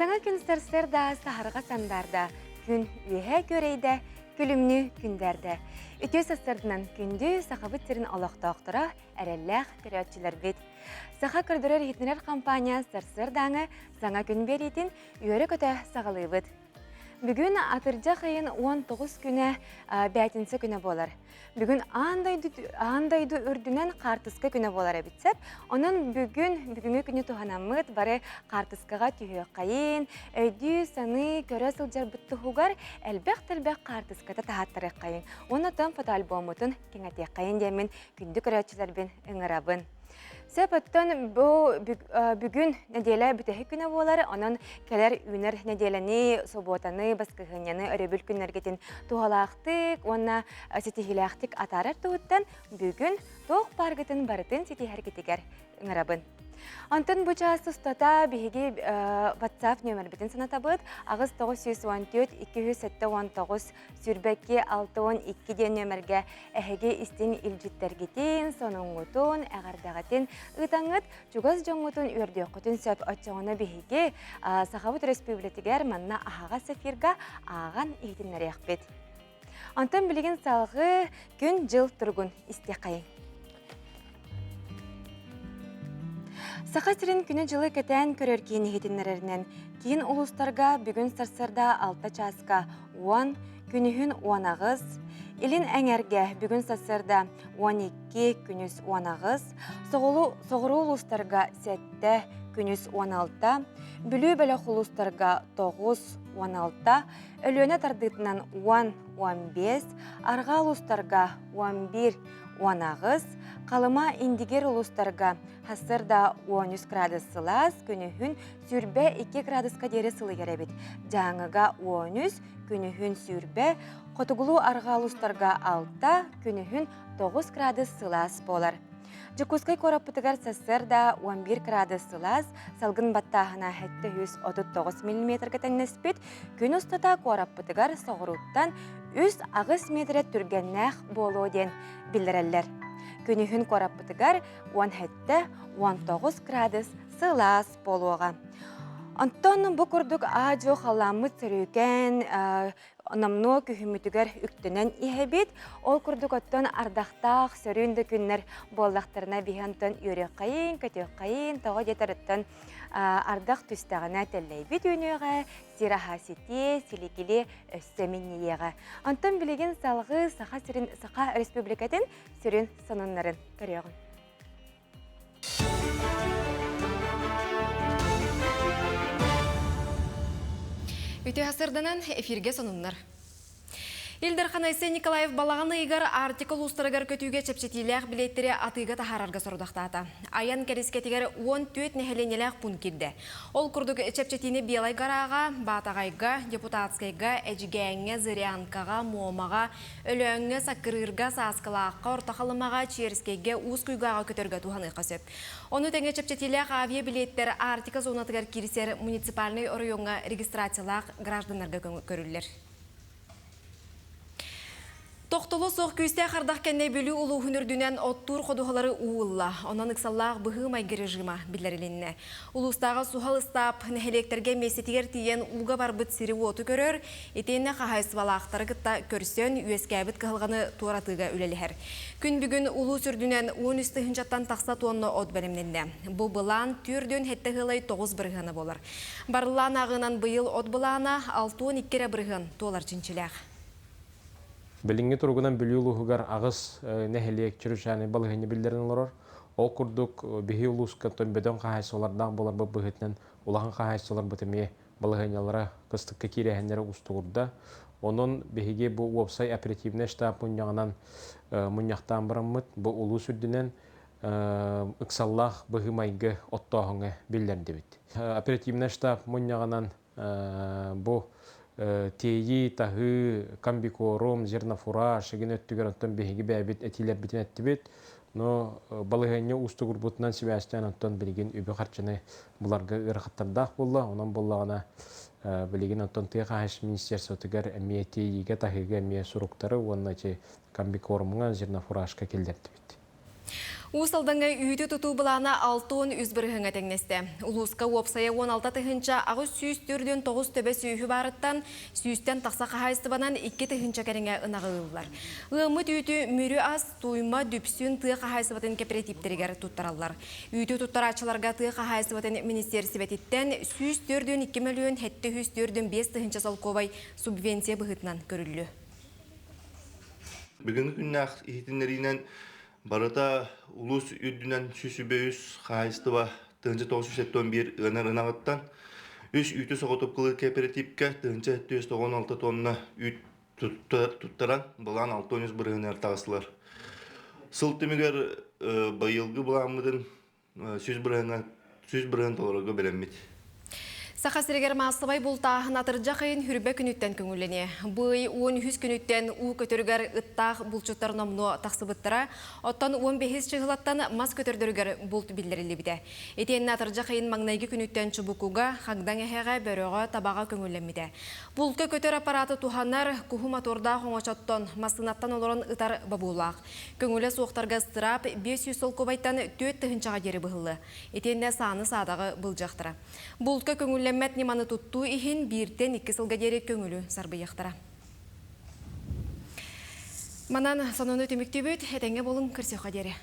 Саңа күн сарсырда, сахарға сандарда, күн үйе көрейді, күлімні күндерді. Үте састырдынан күнді сақабыт терін олақтақтыра әрелләқ көрәтчілер бет. Сақа көрдірер етінер компания сарсырдаңы саңа күн беретін үйері көті сағылы бет. Бүгін атыржа қайын 19 күні бәтінсі күні болар. Бүгін андайды үрдінен қартысқы күні болар әбітсеп, оның бүгінгі күні туғанамыд бары қартысқыға түйе қайын, өйді саны көрі сылжар бұтты хуғар әлбәқ-тәлбәқ қартысқыда тағаттыры қайын. Оны тым фотоальбомытын кеңәте қайын демін күнді көрәтшілербен ұңырабын. Сәпіттен бүгін неделі бүтәхі күні болары, оның кәлер үнер неделіні, соботаны, басқығыняны, өребіл күнергетін туғалақтық, оны сетихилақтық атарар туыттан бүгін тоқ паргытын барытын сетихәргетігер ұңырабын. Антон бұчасы ұстата бейге WhatsApp нөмір бітін саната бұд, ағыз 914-219 сүрбәкке 612 ден нөмірге әхеге істен илжіттергетін, соның ұтын, әғардағатын ұтаңыт, жүгіз жоңғытын өрді құтын сөп отчағына бейге Сақабыт Республикатығар манна ағаға сәфирға аған ейтінлері әқпет. Антон білеген салғы күн жыл тұрғын істеқайын. Сақа сірін күні жылы кәтән көрер кейін егетінлерінен, кейін ұлыстарға бүгін сарсырда 6 часқа 10, күнігін 10 ағыз, елін әңерге бүгін сарсырда 12 күніс 10 ағыз, соғыру ұлыстарға 7 күніс 16, бүлі бәлі ұлыстарға 9-16, өліні тардытынан 10-15, арға ұлыстарға 11-10 ағыз, қалыма индигер ұлыстарға хасырда 13 градус сылас, күнігін сүрбе 2 градусқа дері сылы керебет. Жаңыға 13, күнігін сүрбе, қотығылу арға ұлыстарға 6, күнігін 9 градус сылас болар. Жүкускай кораппытығар сасырда 11 градус сылас, салғын баттағына 739 мм кәтәннеспет, күн ұстата кораппытығар соғыруттан 3 ағыз метрет түргеннәқ болу ден білдірәлер. Күнігін кораппытығар 17-19 градус сылас болуға. Антон бұл күрдік ажу қаламыт сөрүйкен намно күйімітігер үктінен ихебет, ол күрдік оттон ардақтақ сөрінді күннер болдақтарына бейхантон үйрі қайын, көтек қайын, тоғы детарыттон ардақ түстағына тәлләйбет өнеға, сираха сете, селекеле өссәменнееға. Антон білеген салғы Сақа Республикатын сүрін сонынларын көріғын. Үті ғасырданан эфирге сонынлар. Илдар Ханайсы Николаев балағаны игар артикул ұстырығар көтуге чепчетилях билеттері атыға тахарарға сұрдақтата. Аян кәрескетігер 14 нәхеленелях пун кирді. Ол күрдік чепчетini белай гараға, батағайға, депутатскайға, әжігәңе, зырианкаға, момаға, өлөңе, сақырырға, сасқылаққа, ортақалымаға, черскейге, уыз күйгаға көтерге туғаны қасып. Оны тәңе чепчетилях авиа билеттері артика зонатығар кирисер муниципальный орыйонға регистрациялақ гражданларға көрілер. Тоқтылы соқ көсте қардақ кәнне бөлі ұлы хүнірдінен оттур қодуғалары уылла. Онан ұқсаллақ бұғы майғы режима білдеріленіне. Улыстағы сухал ұстап, нәхелектерге месетігер тиен ұлға бар бұт сирі оты көрір, етенне қағайсывалақтары күтті көрсен үйескәбіт қығылғаны туаратыға өлелігер. Күн бүгін ұлы сүрдінен 13 хынчаттан тақса туонны от бәлімненде. Бұл бұлан түрден хетті ғылай 9 бірғаны болар. Барылан ағынан бұйыл от бұлана 6-12 бірғын толар чинчіләқ. Білінгі тұрғынан білі ұлығығар ағыз нәхелек чүрішәні балығыны білдерін олар. Ол күрдік бігі ұлысқа төмбеден қағайсылардан болар бұл бұғытнан ұлағын қағайсылар бұтыме балығынялары қыстыққа керехендері ұстығырда. Оның бігі бұл уапсай оперативне штаб мұняғынан мұняқтан барамыд бұл ұлы сүрдінен ұқсаллақ бұғы майғы оттағыңы білдерді бет. Оперативне штаб мұняғынан бұл тейі, тағы, камбикорум, зернафура, шеген өттігер онтан бейгі бәбет әтилер бітін әтті бет. Но балығыны ұсты күрбұтынан себәстен онтан білген өбі қарчыны бұларға ұрқаттардақ болла. Онан боллағына білген онтан тыға әш министерсі өтігер әмие тейіге тағыға әмие сұруқтары, онына камбикорумға зернафура ашқа келдерді бет. Усалдаңа үйті тұту бұлана 6-10 үзбірігіңі тәңнесті. Улуска уопсая 16 тұхынша ағыз сүйіс түрден 9 төбе сүйі барыттан, сүйістен тақса қағайыстыбанан 2 тұхынша кәріңе ұнағы ұлылар. Үміт үйті мүрі аз, туйма дүпсін тұғы қағайсыбатын кооперативтерігер тұттаралар. Үйті тұттарачыларға тұғы қағайсыбатын министерсі бәтеттен сүйіс түрден 2 миллион, хетті хүс түрден 5 тұхынша салковай субвенция бұғытынан көрілі. Бүгінгі күннақ ехетінлерінен барыта улус үрдінен сүсібөйіз қайыстыва 1971 ынар ынағыттан үш үйті соғытып қылы кооперативке 1996 тонна үйт тұттаран бұлан 600 бірғынар тағысылар. Сыл түмігер байылғы бұламыдың сүз бірғын толырығы береммет. Сақасырегер маасыбай бұл тағын атыржа қайын хүрбе күніттен көңілене. Бұй 10 күніттен у көтергер ұттақ бұлчуттар номну тақсыбыттыра, оттан 15 шығылаттан мас көтердергер бұлт білдірілі біде. Етен атыржа қайын маңнайғы күніттен чубукуға, қаңдан әхеға, бөріға, табаға көңіленмеде. Бұлтқа көтер аппараты туханар, күху моторда қоңашаттан, масынаттан оларын ұтар бабулақ. Көңілі соқтарға стырап, 500 сол көбайттан 4 тұхыншаға дері бұғылы. Етенне саны садағы бұлжақтыра. Бұлтқа көңілемет неманы тұтту ихин бірден 2 сылға дері көңілі сарбыяқтыра. Манан сононы төмікті бөт, әтәңе болың кірсеуға дері.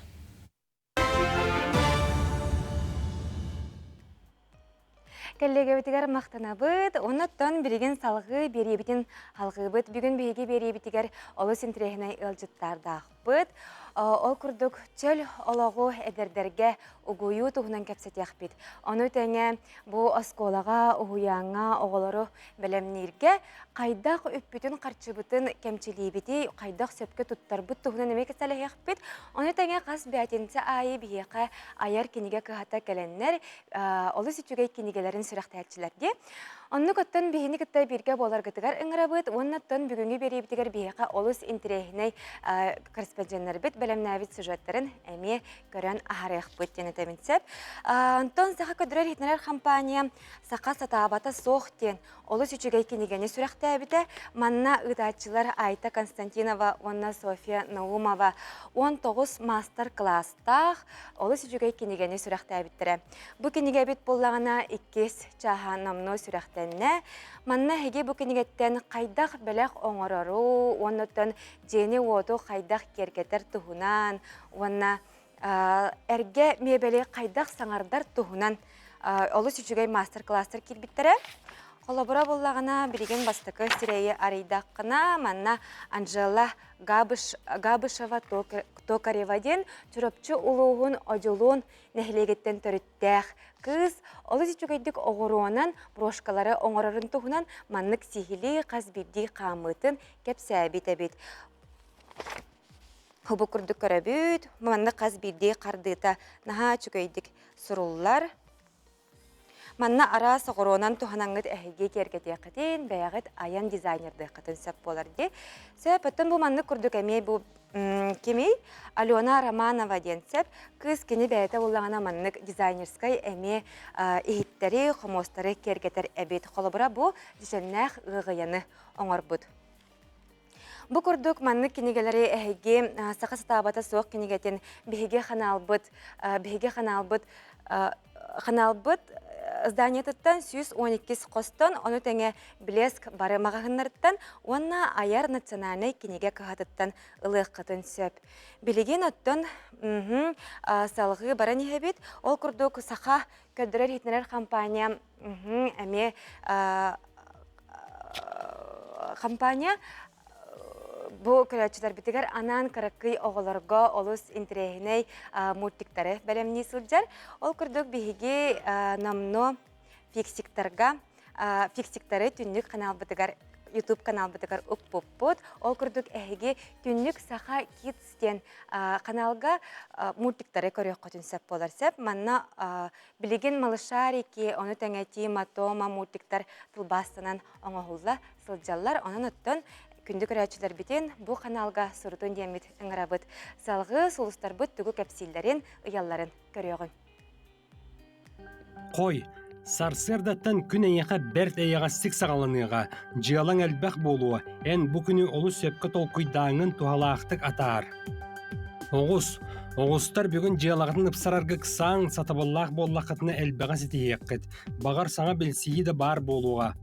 Кәллеге бітігер мақтана бұд, онаттан бірген салғы беребітін халғы бұд, бүгін бейге беребітігер олы сентрехіне үлжіттарда бұд. Ол күрдік чөл олағу әдердерге ұғыю тұғынан кәпсетек бит. Оны тәңе бұл осколаға, ұғыяңа, оғылары бәлемнерге қайдақ үппітін қарчыбытын кәмчелейбіті, қайдақ сөпке тұттар бұд тұғынан әмек сәліғек бит. Оны тәңе қас бәтінці айы бейеқі аяр кенеге кығата кәлінлер, олы сүтігей кенегелерін сүрәқтәтчілерге. Онны көттен бейіні күтті бірге болар күтігер ұңыра бұд, оннаттан бүгінгі беребітігер бейеқі олыс интерехіней корреспонденттер бит, бәлемнәбіт сюжеттерін әме көрін ағарайық бұд дені тәмінсеп. Онтан сақа көдірер хитнерер компания сақа сатабата соқтен олыс үчігей кенегені сүрәқті әбіті манна ұдатчылар Айта Константинова, онна София Наумова 19 мастер-класстақ олыс үчігей кенегені сүрәқті әбіттірі. Бұ кенеге бит болағына 2 чаға намно сүрәқті манна хеге бу кенегеттен қайдақ бәләқ оңырару, оннаттан жені оду қайдақ кергетер тұхунан, онна әрге мебелі қайдақ саңардар тұхунан олы сүчігей мастер-кластер келбіттірі. Қолабыра болағына бірген бастықы сірейі арайдаққына манна Анжела Габышева Токареваден түріпчі ұлуғын одылуын нәхілегеттен түріттәқ. Кыз, олы сүчігейдік оғыруынан брошкалары оңырарын тұғынан маннық сихили қазбибді қамытын кәпсәбет әбет. Хұбы күрдік көрәбет, маннық қазбибді қардыта наға чүгейдік сұрулар. Манна ара соғыруынан тұғанаңғыд әйге кергеде қытын, бәяғыд аян дизайнерді қытын сөп боларды. Сөп өттін бұл манны күрдік әмей бұл кемей Алена Романова ден сөп, кыз кені бәйті олағына маннық дизайнерскай әме ехеттері, қомостары кергетер әбет. Қолыбыра бұл дешеннәқ ұғияны оңыр бұд. Бұл күрдік маннық кенегелері әйге сақы сатабата соқ кенегетін бейге қаналбыд зданиятыттан 112 қостан, оны тәңе Блеск бары мағағынларыттан, онна аяр национальный кенеге кағатыттан ылық қытын сөп. Білеген оттан салғы бары нехебет, ол күрдік сақа көдірер хитнерер компания Бұл көрәтшілер бітігер анан қарақый оғыларға олыс интерехіней мультиктары бәлемні сылджар. Ол күрдік бейге намно фиксиктары түннік канал бітігер, YouTube канал бітігер ұп-бұп-бұд. Ол күрдік әйге түннік сақа китстен каналға мультиктары көрек қотын сөп болар сөп. Манна білеген малышарики, оны тәңәти матома мультиктар тұлбастынан оңағылла сылджалар. Оның ұттын күнді көрәтшілер бітен бұл каналға сұрытын демет ұңырабыд. Салғы сұлыстар бұд түгі кәпсилдерін, ұялларын көріғын. Қой, сарсырдаттан күн әйеға бәрт әйеға сік сағаланыға, жиялан әлбәқ болуы, ән бұ күні олы сөпкі толқойдаңын туғалақтық атар. Оғыз, Оғыстар бүгін жиялағын ыпсараргы ксаң сатабаллақ боллақытына әлбәға сетейеккет. Бағар саңа білсейі да бар болуға.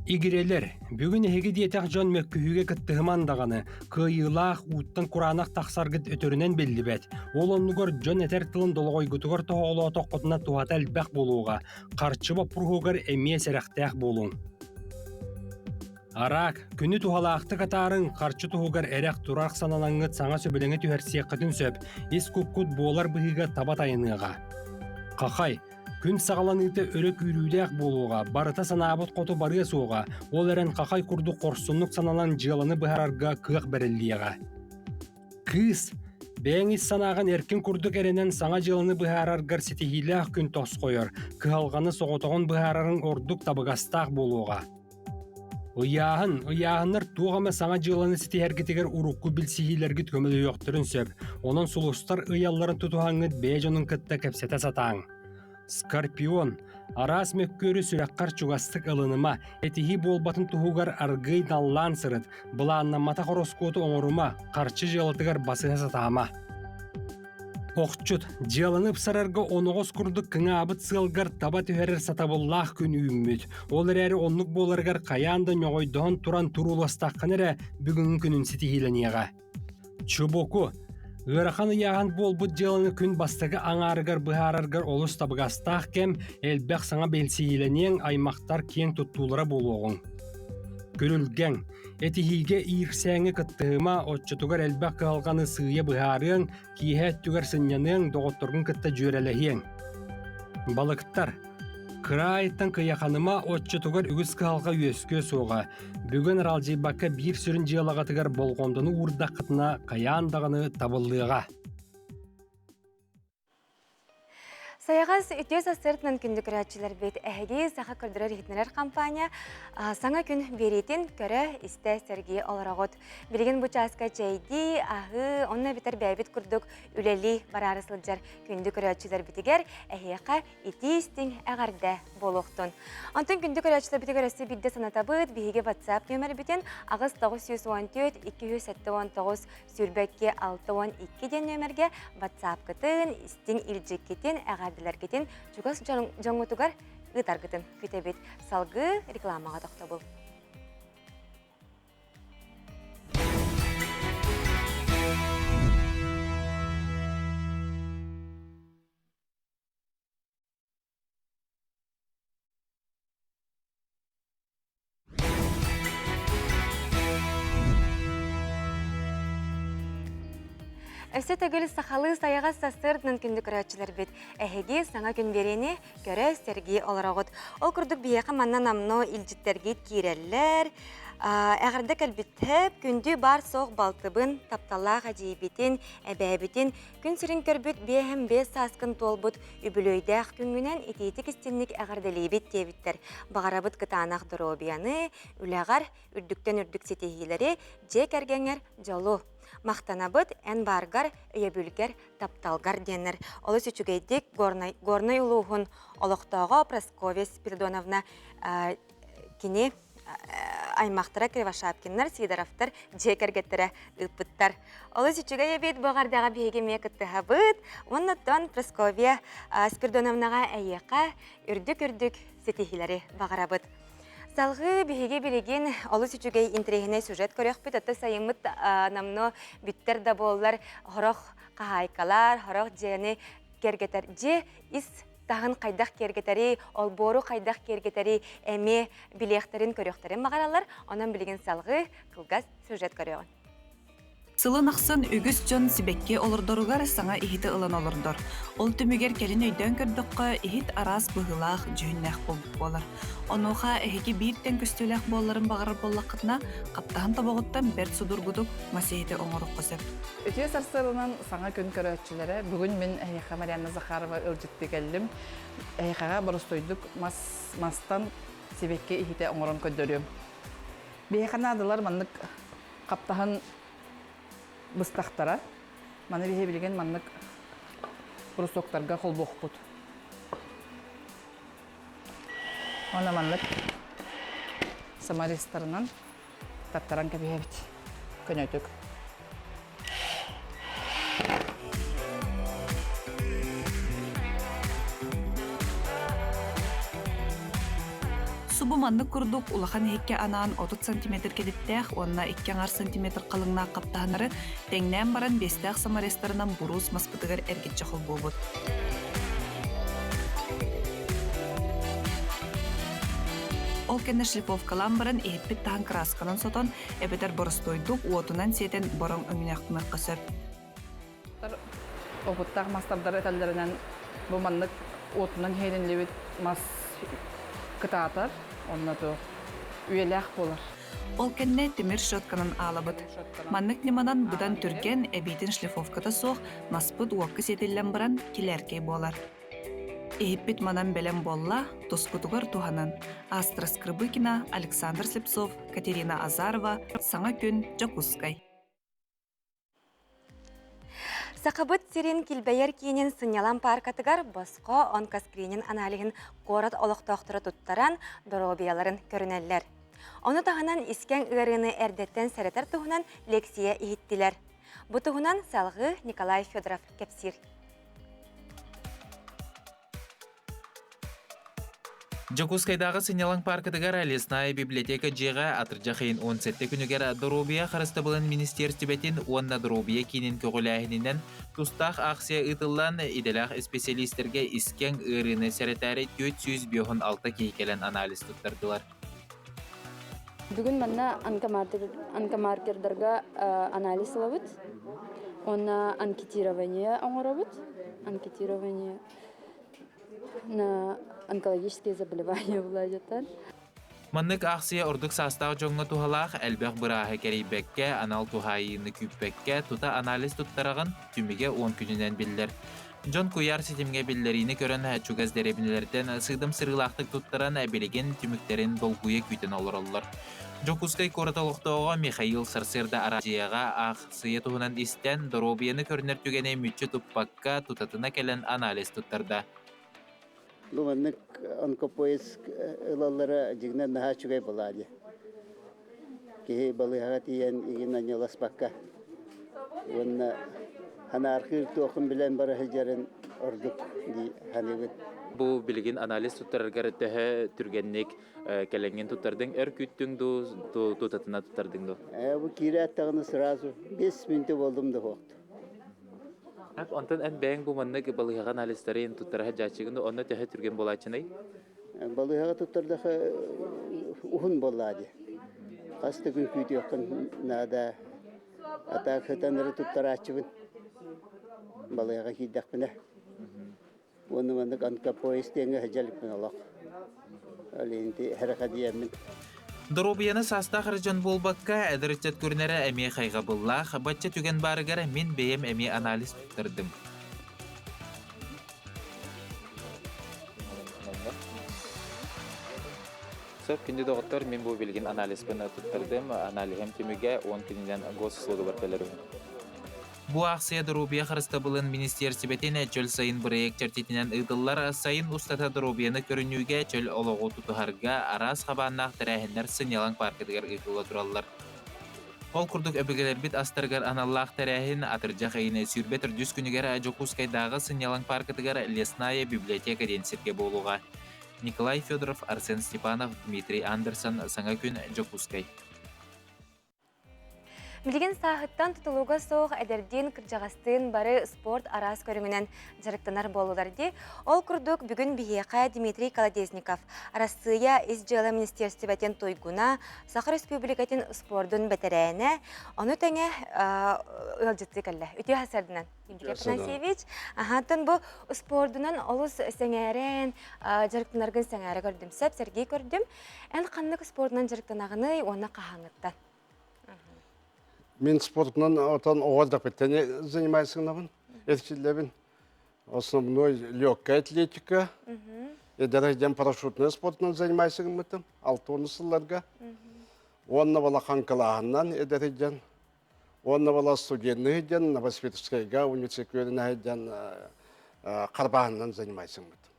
Игерелер, бүгін әйгі диетақ жон мөккүхіге кіттіғымандағаны, кыйылақ, уттан құранақ тақсаргыт өтөрінен белді бәт. Ол оннығыр жон әтер тылын долғой күтігір тоғылы тоққытына туғата әлбәқ болуға, қарчыба пұрғығыр әмие сәріқтәқ болуң. Арақ, күні тухалақты катарын қарчы туғығар әрәқ тұрарқ саналаңыт саңа сөбіліңі түхәрсек қытын сөп, ес күккут болар бұғыға табат айыныға. Қақай, күн сағаланыйты өрі күйрүйдәк болуға, барыта санабыт қоты барыя соға, ол әрін қақай күрді қорсынлық саналан жыланы бұхарарға күйақ бәрілдіяға. Кыз, бәңіз санаған әркін күрдік әрінен саңа жыланы бұхарарғар сетихиләқ күн тос қойыр, күйалғаны соғытығын бұхарарын ордық табығастақ болуға. Ұяғыныр туғама саңа жыланы сети әргетегер ұрыққы білсихилергіт көмілі өқтірін сөп, оның сұлыстар ұялларын тұтуғаңыт бәжінің кітті кәпсеті сатаң. Скорпион, арас мөккөрі сүрәққар чугастық ылыныма, әтихи болбатын тұхуғар аргый наллан сырыт, бұла аннамата хороскоты оңырыма, қарчы жылытығар басыға сатама. Оқчут, жылынып сарарға оноғыз күрдік кіңа абыт сылғар таба түхәрір сатабыллақ күн үйіммет. Олар әрі онлық боларғар қаянда нөғойдығын туран туруластаққын әрі бүгін күнін сетихиленеға. Чубоку, Ғырақаны яған бол бұд жылыны күн бастығы аңарығар бұхарарғар олыс табығастақ кем әлбәқ саңа белсейленен аймақтар кен тұттулыра болуғын. Көрілген, әтихиге ирсәңі кыттығыма отчытуғар әлбәқ қалғаны сүйе бұхарың, кейхәт түгер сыняның доғыттырғын кытта жөреләхен. Балықтар, Кырайттан кыяқаныма отчытуғар үгіз қалға өске соға. Бүгін аралжайбаққа бір сүрін жиялағатығар болғондыны ұрдақытына қаяндағыны табылдыға. Саяғас үтес асыртынан күнді күрәтшілер бет әхеге сақа күрдірер хитнерер компания саңа күн беретін көрі істі сәрге оларағыд. Білген бұчасқа чәйді, ағы, онына бітер бәйбет күрдік үлелі барарысылджар күнді күрәтшілер бітігер әхеяқа ити істің әғарды болуқтын. Онтын күнді күрәтшілер бітігер өсі білді санатабыд бейге WhatsApp нөмір бітен ағыз 914-279 сүрбәкке 612 ден нөмірге WhatsApp кітін істің илжік кетін әғарды кетен жүгас жаңғытуғар ұтарғытын күтебет салғы рекламаға тоқта бұл. Өсі төгіл сақалы саяға састырдың күнді күрәтшілер бет. Әхеге саңа күн берені көрі сәрге оларағыд. Ол күрдік бияқы маннан амно илжіттерге кейрелер. Әғірді кәлбіттіп, күнді бар соқ балтыбын, тапталақ әжейбетін, әбәбетін, күн сүрін көрбіт бейхім бес сасқын толбыт, үбілөйдәқ күнгінен етейтік істенік әғірділейбет тебіттер. Бағарабыт қытанақ дұробияны, үләғар, үрдіктен үрдік сетехилері, жек әргенер жолу. Мақтанабыт ән баргар, өйебүлгер, тапталгар денер. Олы сүчігейдік горной ұлуғын олықтауға Прасковья Спиридоновна кене аймақтыра Кривошапкиннар, Сидоровтар, жекергеттері ұппыттар. Олы сүчіге ебет бұғардаға бейге мекітті бұд. Оннаттан Прасковья Спиридоновнаға әйеқа үрдік-үрдік сетихилері бағарабыд. Салғы бейге білеген олы сүчігей интригіне сюжет көрек бұд. Атты сайымыт намно бүттер да болылар, ғырық қағайкалар, ғырық жені кергетер. Же ис тағын қайдақ кергетері, ол бору қайдақ кергетері әме білеқтерін көректерін мағаралар. Онан білеген салғы қылғас сюжет көрегін. Сылын ақсын үгіс жон сибекке олырдоругар саңа ихиті ылын олырдор. Ол түмігер келін өйден көрдіққа ихит арас бұғылақ жүйіннәқ болар. Онуға әхеге бейттен күстіләқ боларын бағарар боллақытына қаптағын табығыттан бәрт судургудук масейді оңырық қосып. Өте сарсырынан саңа күн көрәтшілері бүгін мен әйеқа Марияна Захарова өржітті келдім. Әйеқаға бұрыстойдық мастан сибекке ихите оңырын көддөрім. Бейеқана адылар мандық қаптағын бұстақтара, маны бейе білген мандық бұрыстоқтарға қол боқ бұд. Оны мандық самаристарынан таптаран кәбейе біт. Көн өтік. маннык курдук улахан хекке анаан 30 сантиметр кедиттех, онна 2 сантиметр қалыңна қаптағанары теңнен баран бестех самарестарынан бурус маспытыгар эргитче хол болбут. Ол кенне шлифовкалан баран эппит тахан красканын сотон, эбетер боростойдук уотунан сетен борон өңіняқтымыр қысып. Опыттақ мастардар эталлерінен бұл маннык отынан хейденлебет мас кытаатар, оннаты үйеләқ болар. Ол кенне темир шотканын алабыт. Маннык неманан бұдан түрген эбитин шлифовката соқ маспыт уаққы сетеллен баран келеркей болар. Эйппит манан белем болла, тоскутугар туханан. Астра Скрыбыкина, Александр Слепцов, Катерина Азарова, Саңа күн, Жакускай. Сақабыт сирин килбейер кейінен сынялан паркатыгар босқо онкоскринин аналигин корот олықтоқтыры туттаран доробияларын көрінелер. Оны тағынан искен ырыны әрдеттен сәретер тұғынан лекция ихиттілер. Бұ тұғынан салғы Николай Федоров кепсир. Жакускайдағы Сынялан паркытыгар лесная библиотека жеға атыржа қиын 17 күнігер Доробия қарысты болын министерстібетін онна Доробия кейінен көгіләхінінен тұстақ ақсия ұтылан иделақ специалистерге искен ұрыны сәрітәрі 406 кейкелен анализ тұттардылар. Бүгін манна анкомаркердарға анализ лавыт, онна анкетирование оңырабыт, анкетирование на онкологические заболевания владетан. Маннык ақсия ордық састағы жоңғы тухалақ әлбәқ бұрағы керейбәкке, анал тухайыны күпбәкке тута анализ тұттарағын түміге 10 күнінен білдер. Джон Куяр сетімге білдеріні көрін чугаз дәребінелерден сыдым сырылақтық тұттаран әбелеген түміктерін долгуе күйтін олыралылар. Жокускай кораталықтауға Михаил Сарсырда аражияға ақсия туғынан істен Доробияны көрінер түгене мүтчі тұппаққа тұтатына кәлін анализ тұттарда. Луманнык онкопоиск ылаллары жигнен наха чугай болады. Кехи балыға тиен игин аняласпаққа. Онна ханархыр тоқын білен бары хыжарын ордук ди ханебін. Бұл білген анализ тұттарығар тәхі түргеннек кәленген тұттардың әр күттің тұтатына тұттардың до? Бұл кире аттағыны сразу 5 минуты болдым да хоқты. Онтан ән бәйін бұл маннық балыға анализтарын тұттарға жачығында онна тәхі түрген болачынай? Балыға тұттардағы ұхын болады. Қасты күн күйті өқін нада атақ хытаныры тұттар ачығын. Балыға кейдақ біне. Оны маннық онкопоис теңі хәжәлік бін олақ. Әлейінті әріға дейемін. Доробияны састақ рыжан болбаққа әдірітчет көрінері әме қайға боллақ, батча түген барығар мен бейім әме анализ тұттырдым. Сөп күнде доғыттар мен бұл білген анализ бұны тұттырдым, анализем түміге 10 күнінен госуслуғы барталарым. Бу ақсия Доробия қарысты бұлын министерсібетін чөл сайын бірек чертетінен ұйдылар сайын ұстата Доробияны көрінуге чөл олығы тұтығарға арас қабаннақ тәрәхіндер Сынялан паркетігер ұйдылы тұралылар. Ол күрдік өбігелер біт астырғар аналлақ тәрәхін атыржақ айыны сүрбет үрдіс күнігер Жокускайдағы Сынялан паркетігер лесная библиотека денсерге болуға. Николай Федоров, Арсен Степанов, Дмитрий Андерсон, Саңа күн, Жокускай. Билген сағыттан тұтылуға соқ әдерден кіржағастын бары спорт арас көріңінен жарықтанар болуларды. Ол күрдік бүгін бігеқа Дмитрий Колодезников. Арасыя изжелі министерстібәтен тойгуна Сақыр Республикатын спордың бәтірәйіне. Оны тәңе ұлжытты кәлі. Үті хасардынан. Евгений Панасевич. Ағатын бұл спордынан олыс сәңәрен жарықтанарғын сәңәрі көрдім. Сөп Сергей көрдім. Ән қанлық спордынан жарықтанағыны оны қағаңыттан. Мен спортынан отан оғалдақпеттен занимайсыңнабын, еткілебін. Основной легкая атлетика. Дәрежден парашютный спортынан занимайсыңмытым, 6 сылларға. Онна бала қанқылағынан дәрежден. Онна бала студентный ден, Новосибирскайға, университетінің қарбағынан занимайсыңмытым.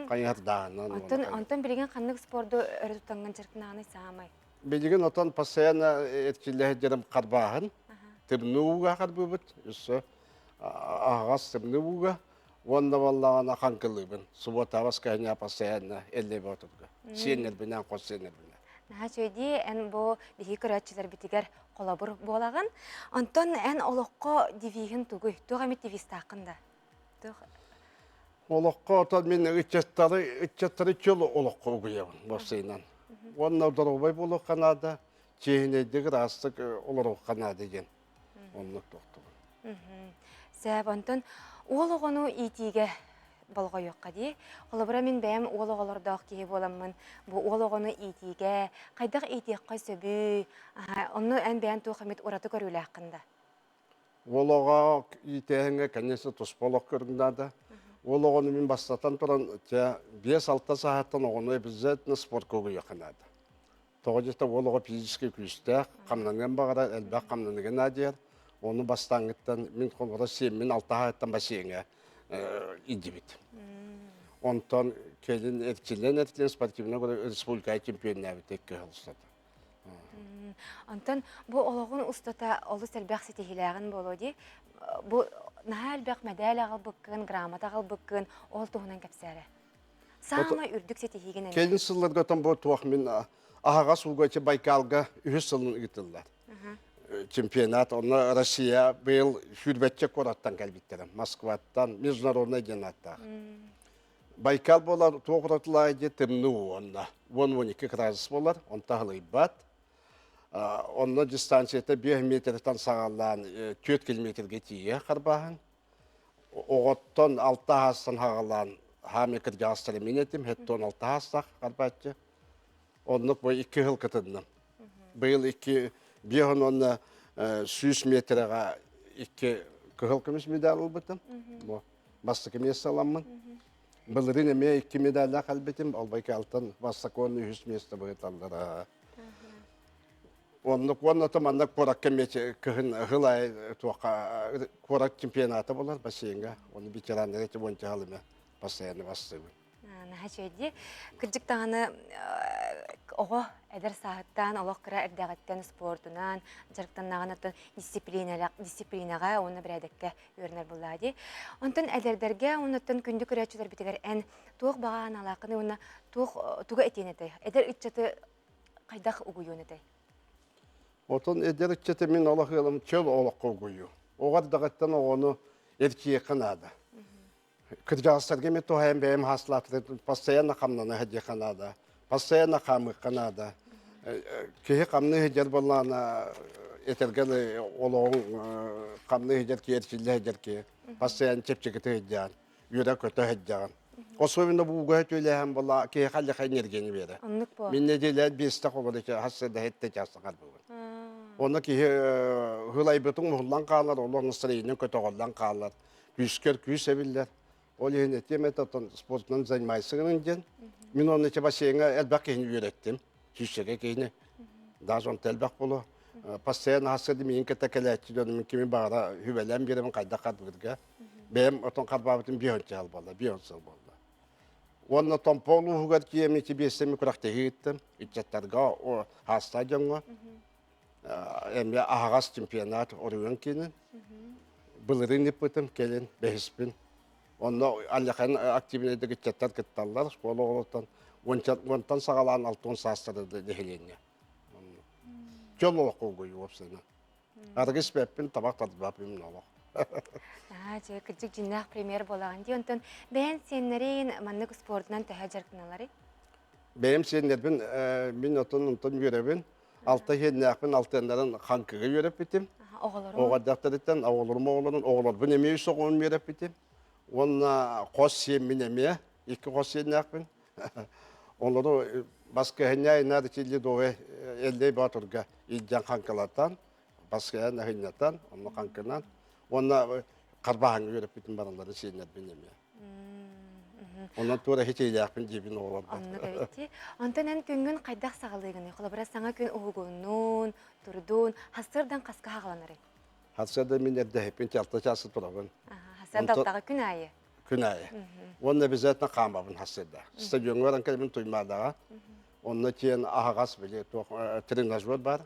Қайырдағынан. Антон білген қанлық спорды өрі тұтанған жарқынағыны сағамай. Белеген отан постоянно еткілердерім қарбағын, тібнуға қарбыбыт, үсі ағас тібнуға, Онда валлағана қанқылыбын. Суботавас кәне постоянно элле ботурга. Сенер бинен қос сенер бинен. Наха чөйди эн бу бихи көрәтчилер битигер колобур болаган. Онтон эн олоққа дивихин тугуй. Тугамит дивистақында. Олоққа отан мен үтчеттары чөл олоққа угуябын бассейнан. Онна дорубай болу қанада, чейінейдегі растық олар қанада деген. Онлық тоқтығын. Сәб онтон олоғыну итиге болға yoqqa ди. Қолыбыра мен бәйім олоғылардақ кейі боламын. Бұл олоғыну итиге, қайдақ итиққа сөбі, оны ән бәйін туқамет ораты көрілі ақында. Олоға итеғіңе кәнесі тұсполық көргіндады. Олоғыны мен бастатан тұран 5-6 сағаттан оғыны біздетіні спорт көгі яқынады. Тоғыдеті олоға физически күстәқ, қамнанған бағара әлбәқ қамнанған әдер. Оны бастаңыттан мен қолғыра 7-6 сағаттан бассейінге идебет. Онтан келін әртілен спортивна көрі республикай чемпионы әбітек көхілістады. Онтон бұл олоғын ұстата олы сәлбәқ сетехиләғін болуды. Бұл наға әлбәқ мәдәл ағыл бұққын, грамат ағыл бұққын, ол тұғынан кәпсәрі. Сама үрдік сетехиген әне. Келін сылларға тан бұл туақ мен ағаға сұлғачы Байкалға 3 сылын үгітілдер. Чемпионат, оны Россия бұл хүрбәтче қораттан кәлбеттерім. Москваттан, международный денаттар. Байкал болар тоғыратылайды тімні онда. 10-12 градус болар, он тағылы бат. Онна дистанцияты 5 метрден сағалан 4 километрге тие қарбағын. Оғыттан 6 астан хағалан хамекірге астыры менетім, хеттон 6 астақ қарбатчы. Онлық бұл 2 ғыл кітіндім. Бұл 2 бейін оны 100 метрға 2 ғыл күміс медал ұлбытым. Басты кемес саламын. Бұлырын әме 2 медалға қалбетім, албайке алтын бастық оны 100 месті бұғыталдыра. Онлық онлатым аннақ қорак кәметі күхін ғылай қорак чемпионаты болар бассейінға. Оны ветерандар еті онча ғалыме постоянно бастығын. Наға жөйді, күрдік тағаны оғы әдір сағыттан, олық кіра әрдәғаттен спортынан, жарықтан нағанаттан дисциплинаға оны бір әдәкке өрінер болады. Онтан әдердерге, онаттан күнді күрәтшілер бітігер ән туық бағаған алақыны, оны туға әтен әті. Әдер үтчеті қайдақ ұғыйуын әті? Отын әдер үтчеті мен олақылым чөл олаққа ұғыйу. Оғар дағаттан оғыны әркие қынады. Кыргызстанға мен тоғайын бәйім хаслатыр, постоянно қамнаны әде қанада, постоянно қамы қанада. Кейі қамны әдер болғаны әтергені олығын қамны әдер ке, әршілі әдер ке, постоянно чепчекеті әдер, үйрі көті әдер. Особенно бұға өтілі бола, кейі қалы қайнергені бері. Мен әделер бесті қолыр еке, хасырда әтті жасығар бүгін. Оны кейі ғылай бұтың мұғылан қалар, олығын сырейінің көті қолдан қалар, күйіскер күйіс әбілдер. Ол егін әтем әтін спортынан занимайсыңын ден. Мен оны әте бассейінге әлбәқ кейіні үйреттім. Күйісеге кейіні. Даже оны әлбәқ болу. Постоянно хасырды мен кәті кәләтті дөнім кеме бағыра хүбәлән беремін қайда қадырға. Бәйім отын қарбабытын бейончы ал болды, бейонсыл болды. Оны томполу ғығар кейемі ете бестемі күрақтегі еттім. Үтчаттарға стадионға. Әме ағағас чемпионат орыуын кейінін. Бұлырын епітім келін бәхіспін. Онда аллахан активнедегі чаттар кетталар, школа олықтан, онтан сағалан 6-10 састырды дегелене. Жол олық қойы өпсені. Арғыс бәппін, табақ тадыбапын олық. Күрдік жинақ премьер болаған де, онтан бәйін сенлерін маннық спортынан тәхә жарқыналары? Бәйім сенлербін, мен отын үйребін, 6 хеднәқпін, 6-ындарын қанқығы үйреп бітім. Оғадақтарыттан, оғыларбын емей соғын үйреп бітім. Онна қос семін әме, 2 қос семін Олары басқа әне айнады келі доғы әлдей батырға идден қанқалаттан, басқа әне айнаттан, оны қанқынан. Онна қарбағын өріп бітін баралары семін әме. Онан тура хетейлі ақпен дебін оларды. Онны көбетті. Онтан ән күнгін қайдақ сағалығыны, қолабыра саңа күн ұғығынын, тұрдың, хасырдан қасқа хағаланары? Хасырда мен әрді әппен тәлті жасы тұрағын. Хасырдалдағы күн айы? Күн айы. Онна біз әтіні қамабын хасырда. Стадион өрін кәлбін тұймадаға. Онна кейін ағағас біле тренажер бар.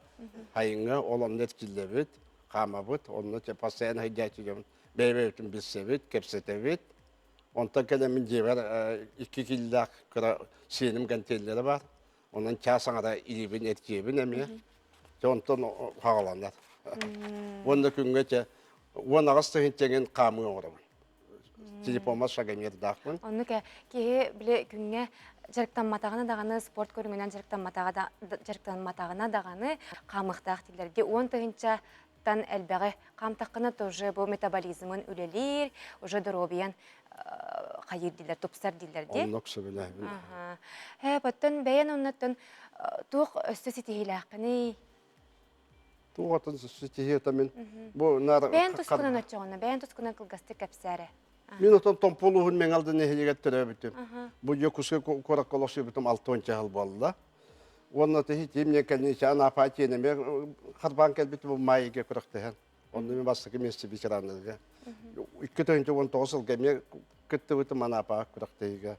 Хайыңы, ол онны әткілі қамабыт. Онна постоянно хайдайты кемін. Бәйбе өтін біз сәбет, кепсеті бет. Онта келемин жебер 2 киллак сеним гантеллери бар. Онан часаңара илибин эркебин эме. Жонтон хагаландар. Онда күнгөчө 10 агыста хинтеген камы орабын. Телефонма шагамер дакмын. Онны ке биле күнгө жарыктан матагына даганы спорт көрүнгөнөн жарыктан матагына даганы камыктак тилерге 10 тыгынча тан әлбәгы камтакына тоже бу метаболизмын үлелер, уже дробиян хайыр дилер, тупсар дилер де. Оннок сөбеле. Поттон бәян оннаттан тук өстө ситихилакны. Тугатын ситихетамин. Бу нар Бәян тускунан өтчөгөнө, бәян тускунан кылгасты кепсәре. Мен отон томполуһун мен алды нехилеге төрөбүтүм. Бу жокуска корак колосы бутум 6 жыл болду. Онна техи темне калнича ана патине мен харбан келбит бу майге корактыган. Онда мен бастык месте ветеранларга. 2019 жылга мен кетти бутум ана па корактыга.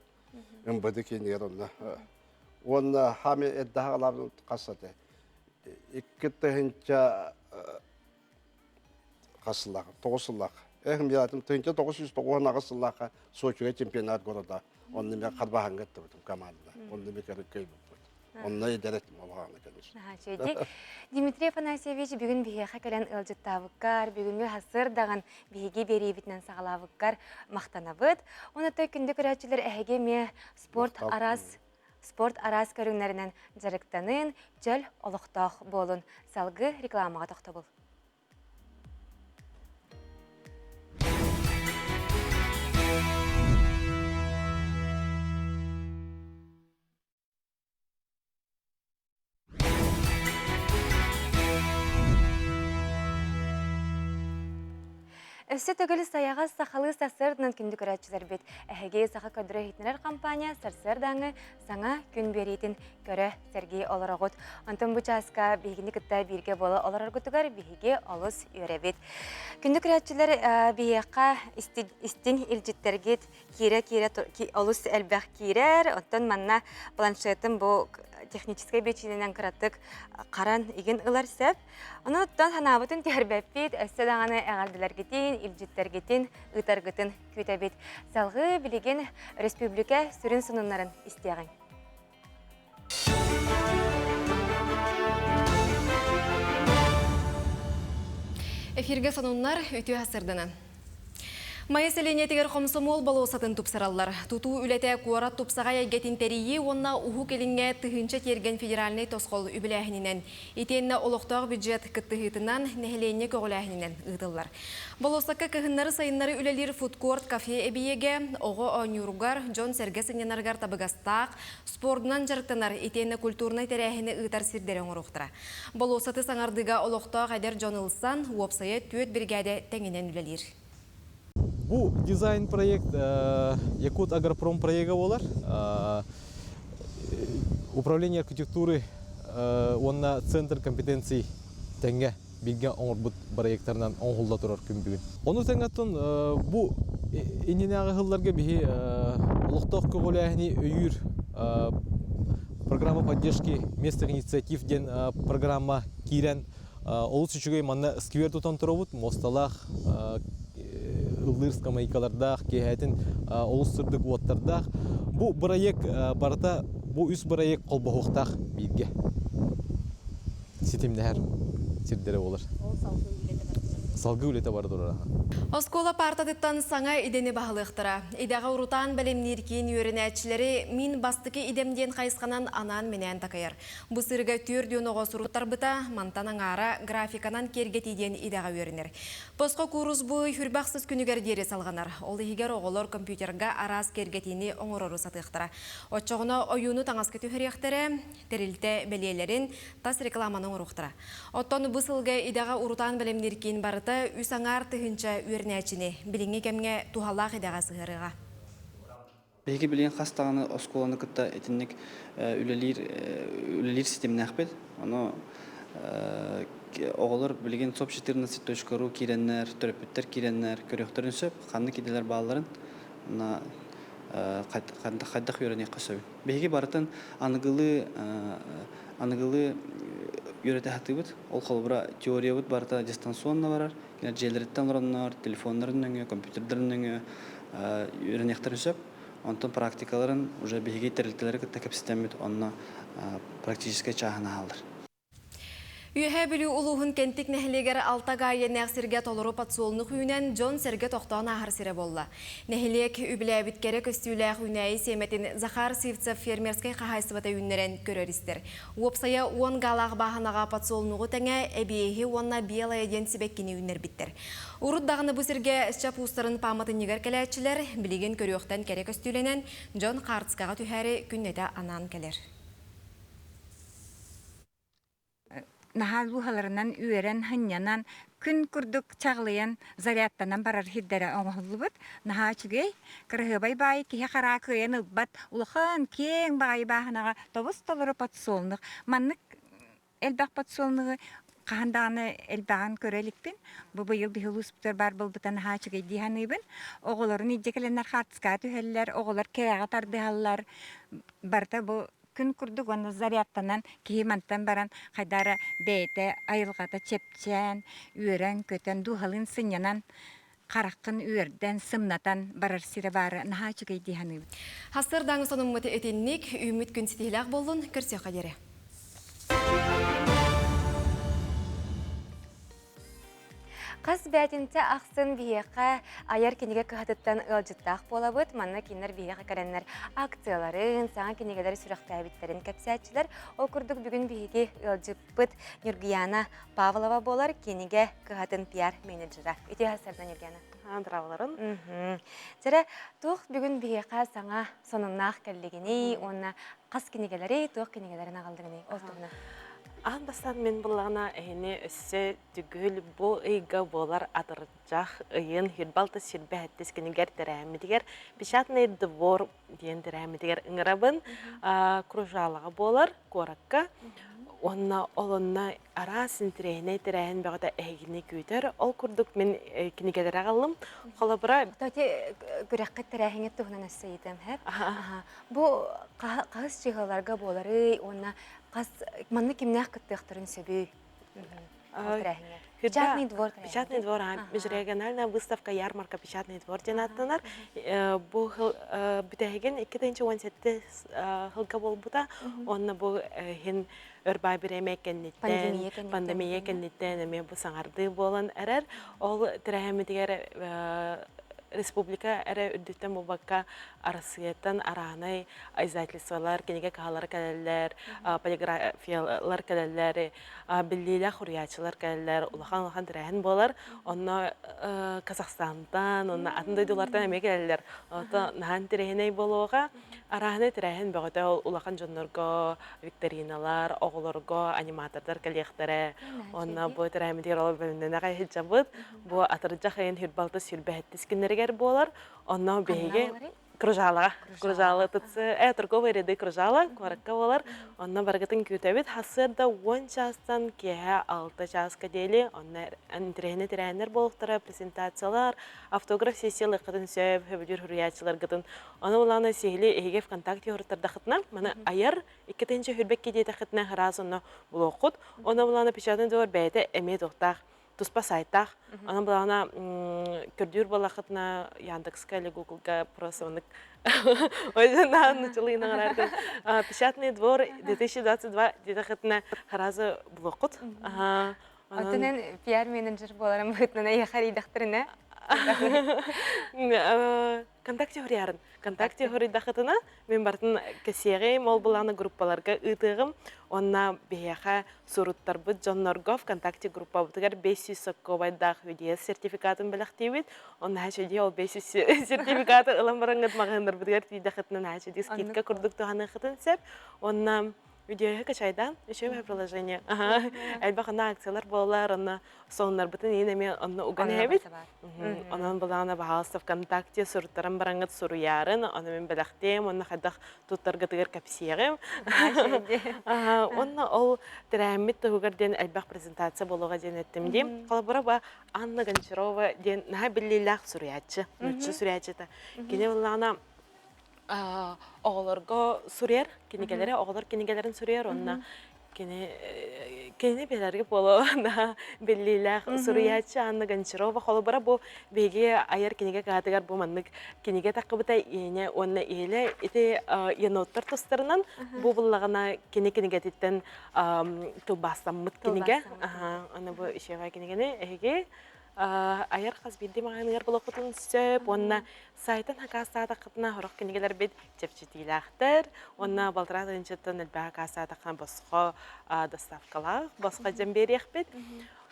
МБД кенер онда. Онна хаме эддахалар касады. 2000 касылак, 9 Эхм биятым 1990 агысыллака Сочиге чемпионат города. Онны мен карбахан кетти бутум команда. Онны мен керекей бут. Онны идерет болганы конечно. Дмитрий Афанасьевич бүгүн бихеха келен ылжыттабыккар, бүгүнгү хасыр даган биһиги берибитнен сагалабыккар мактанабыт. Онутой күндү көрөчүлөр эһеге ме спорт арас көрүңнәренен жарыктанын жөл олуктох болун. Салгы рекламага токтобул. Өсі төгілі саяға сақалы сасырдынан күнді көрәтшілер бет. Әхеге сақы көдірі хитнерер компания сарсырдаңы саңа күн берейтін көрі Сергей Оларағыт. Антон Бучаска бейгінді күтті бірге болы Оларағытығар бейге олыс үйірі бет. Күнді көрәтшілер бейеққа істің илжеттергет кире олыс әлбәқ кирер. Онтан манна планшетім бұл технической бечинен кыраттык каран иген ылар сеп. Онуттан ханабытын тербеппит, өссө даганы эгалдыларгетин, илжиттергетин, ытаргытын күтәбит. Салгы билеген республика сүрін сынынларын истеген. Эфирге сонуннар өтүү хасырдынан. Майыселене тегер комсомол болосатын тупсараллар. Туту үлете куарат тупсаға егетін терейі, онна уху келінге тыхынча терген федеральный тосқол үбіләхінінен. Итенне олықтағы бюджет кыттыхытынан нәхілене көғіләхінінен ұтылар. Болосаққа көхіннары сайыннары үлелер фудкорт кафе әбиеге, оғы оңюругар, Джон Серге сыненаргар табығастақ, спордынан жарықтанар итенне культурнай тәрәхіні ұтар сирдерен ұруқтыра. Болосаты саңардыға олықтағы әдер Джон Илсан, уопсайы төт бригade тәңінен үлелер. Бу дизайн проект Якут Агропром проекта болар. Управление архитектуры онна центр компетенций тенге билген оңорбут проекттарынан оңгулда турар күн бүгүн. Ону теңаттан бу иненагы хылларга бихи улукток көголяхни өйүр программа поддержки местных инициатив ден программа кирен олус үчүгөй манна сквер тутан турабут мосталах Ылдырска майкалардах, кейхәтін олыстырдық уаттардах. Бу проект барыта, бу үс проект қолбағуқтақ бейге. Сетемді әр сирдері олар. Салгы үлеті бары дұрыра. Оскола партадыттан саңа идені бағылықтыра. Идаға ұрутан бәлемнеркен үйрінәтшілері мин бастықы идемден қайысқанан анан менен такайыр. Бұсырға түрден оғыз ұруттар бұта, мантанан ара графиканан кергетиден идаға үйрінер. Посқа курус бұй хүрбақсыз күнігердері салғанар. Ол егер оғылар компьютерға арас кергетini оңырору сатықтыра. Отчоғына ойуны таңасқы түхіректері, терілті бәлелерін тас рекламаның ұруқтыра. Оттон бұсылға идаға ұрутан бәлемнеркен барыта үсаңар тыхынча үйрінәчіне біліңе кәмге тухалақ идаға сығырыға. Беги билген хастаганы осколаны кытта этинник үлелир системіне ақпет. Оны оғылыр білген СОП 14.ру киреннер, төрөппеттер киреннер, көрөктерін сөп, қанды кеделер балаларын қайдақ үйрене қасөбін. Беги барытын анығылы үйреті хаты бұд. Ол қолыбыра теория бұд барыта дистанционна барар. Желереттен ұраннар, телефонларын өңі, компьютердерін өңі, үйренектер сөп, онтон практикаларын уже беги терилтелери кепситемит, онна практически чахана алыр. Үйе білі ұлығын кенттік нәхілегер алтаға енәқ сірге толыру патсуолнық үйінен Джон сірге тоқтауын ағыр сірі болды. Нәхілек үбілі біткері көстіләқ үйнәйі семетін Захар Сивцев фермерскай қағайсыбата үйінерен көрерістер. Уопсая 10 ғалақ бағанаға патсуолнығы тәңе әбейхі онна биела еден сібеккені үйінер біттер. Уруддағыны бұл сірге ішчап ұстарын паматын негер кәләтчілер білеген көріоқтан кәрі көстіленен Джон Қартысқаға түхәрі күннеті анан кәлер. Нахал бухаларынан үйерен хынянан күн күрдік чағылыян зарядтанан барар хиддері оңғылыбыт. Наха чүгей, кірғыбай бай кеге қара көйен ұлбат, ұлықын кең бай бағынаға тобыс толыры патсолнық. Маннык әлбақ патсолнығы қағандағыны әлбағын көрелікпін. Бұл бұйыл бігіл ұспытыр бар бұлбытан наха чүгей дейханыбын. Оғыларын идекеленер қартысқа түхелілер, оғылар кеяға тардығалар. Барта бұл күн күрдік оны зарядтанан кеймантан баран қайдары бәйті айылғата чепчен, үйерен көтен дұғалын сынянан қараққын үйерден сымнатан барар сирі бары наға жүгей дейханы. Хастыр даңы соның мұты етеннік үміт күн сетейләқ болын көрсе қадері. Қас бәтінті ақсын бейеққа аяр кенеге кығатыттан ұлжыттақ болабыд. Манна кенер бейеққа кәренлер акцияларын, саңа кенегелер сүріқті әбіттерін кәпсәтчілер. Ол күрдік бүгін бейеге ұлжыппыд Нюргияна Павлова болар кенеге кығатын пиар менеджера. Үте хасардан Нюргияна. Андыраларын. Жәрі тұқ бүгін бейеққа саңа соныннақ кәлігіне, онына қас кенегелері, тұқ кенегелерін ағалдығыне олтығына. Андастан мен бұлағына әйіне өсі түгіл бұл ұйға болар атыржақ ұйын хүрбалты сүрбі әттес кенегер тәрәмедігер, пешатный двор дейін тәрәмедігер ұңырабын күржалыға болар, қораққа. Онна олынна ара синтірейіне тәрәйін бағыда әйгіне көйтер. Ол күрдік мен кенегелер ағалым. Қолабыра... Төте көрәққа тәрәйіне тұғынан өсі едім, әп? Бұл қағыз жиғаларға болары, онна манны кемнәқ күттіқтірін сөбүй? Печатный двор. Печатный двор. Межрегиональная выставка ярмарка Печатный двор денаттанар. Бұл бүтәген 2017 ғылға бол бұта. Онна бұл хен өрбай біреме кәннеттен, пандемия кәннеттен, әме бұл саңарды болан әрәр. Ол тірәхемедігер республика әрі үрдіктен бұл баққа арасыеттен аранай издательстволар, кенеге қағалар кәлелер, полиграфиялар кәлелер, біллейлі құриячылар кәлелер, ұлақан тірәйін болар. Онна Казахстандан, онна атындайдылардан әме кәлелер. Нахан тірәйіней болуға аранай тірәйін бағыда ұлақан жонларға, викториналар, оғыларға, аниматордар кәлектері. Онна бұл тірәйімдер олар бөлімден ағай хеджабыд. Бұл атырыджақ әйін хүрбалты сүрбәттіс кеннергер болар. Онна бейге кружала тұтсы, торговый ряды кружала, қораққа болар. Онна барғытын күтәбет, хасырда 10 частан кеге 6 частқа дейлі. Онна интерегіне тірәйінер болуқтары, презентациялар, автограф сессиялы қытын сөйіп, хөбілдер хүріячылар қытын. Оны оланы сейлі әйге ВКонтакте ұрыттарда қытына, маны айар 2-ші хүрбекке дейті қытына ғыраз оны бұл оқыт. Оны оланы печатын дұғыр бәйті әмет оқтақ. Туспа сайтах, она была на көрдүр балахатна Яндекска или Гуглга просто он на начали на печатный двор 2022 где-то раза блокот. Антонен пиар менеджер боларым бытна я харидахтырына. Контакте хөрярын. Контакте хөридахатына мен бартын кесеге мол буланы группаларга ытыгым. Онна бияха суруттар бу Джонноргов контакте группа бутгар 500 сокковайдах видео сертификатын белактибит. Онна хачеди ол 500 сертификаты ыламбарангат магандыр бутгар тидахатына хачеди скидка курдук туханы хатын сеп. Онна видеоға качайдан, еще приложение. Әлбақында акциялар болалар, онна соңынар бұтын енеме онна уған әбет. Онан болағына бағалысты ВКонтакте сұрыттарым бараңғыт сұру ярын, оны мен біліқтем, онна қадақ тұттарға тұғыр кәпсиеғім. Онна ол тірәмет тұғырден әлбақ презентация болуға ден әттімдем. Қалабыра ба Анна Гончарова ден наға біліләқ сұрыячы, нүтші сұрыячы. Кене болағына оғыларға сүрер, кенегелері, оғылар кенегелерін сүрер, онна Кені белерге болу да беллилах Суриячы Анна Гончарова холобара бу беге аяр кинеге катыгар бу маннык кинеге такыбыта ине онна иле ите еноттар тостарынан бу буллагана кинеге титтен тубастаммыт кинеге аны бу ишега кинегени эге аяр хас билди маганыр блокотун сөп онна сайтын хакасата кытна хорок кинегелер бит чепчитилахтер онна балтыратын четтен элбага касата кан боско доставкалар боско жемберих бит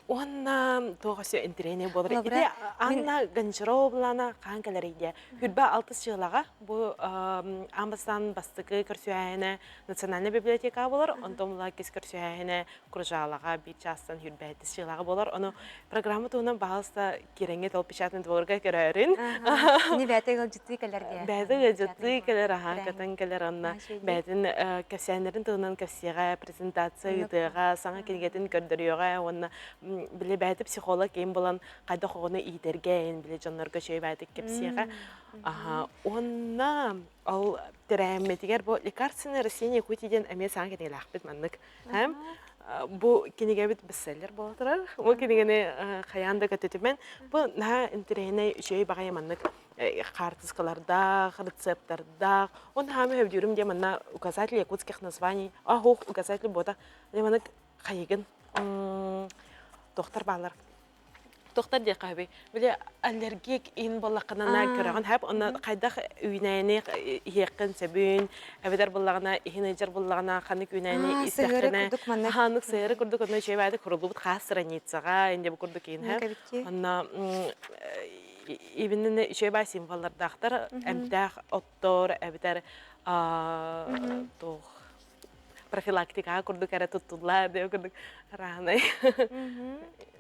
онна тогосу интерене болор иде Анна Гончарова булана канкалериде хүрбә 6 жыллага бу амбастан бастыгы көрсөйәне национальный библиотека болор онтомла кис көрсөйәне кружалага бир частан хүрбә 6 жыллага болор оны программа туна баалста киреңге толпишатын дворга көрөрүн Ни бәтегел житти келерге. бәдеге житти келер катын келер онна бәдин кәсәннәрен туынан кәсига презентация итега саңа килгәтен көрдөрөйгә онна биле бәйті психолог ең болан қайда қоғыны итерген биле жаннарға шөй бәйті кепсиға. Онна ол тірәмметігер бұл лекарственное растение көтеден әме саңа кетеге лақпет маннык. Бұл кенеге бет бестселлер болатырар. Бұл кенегені қаянда көтетімен бұл на интерене шөй бағай маннык карточкалардах, рецептардах. Он хаме өбдюрім де манна указатель якутских названий. Ахух указатель бота. Де маннык қайығын доктор балар. Доктор де кайбы. Биле аллергик ин боллакына көрөгөн хап аны кайдах үйнәне якын себүн, әбедер боллагына ихинежер боллагына ханык үйнәне истәкне. Ханык сыйры күрдүк аны шебайды курулубут хасраницага инде бу күрдүк ин хап. Аны ибинне шебай символлардактар әмдах оттор әбедер тох профилактика курдук ара туттулар деп курдук раны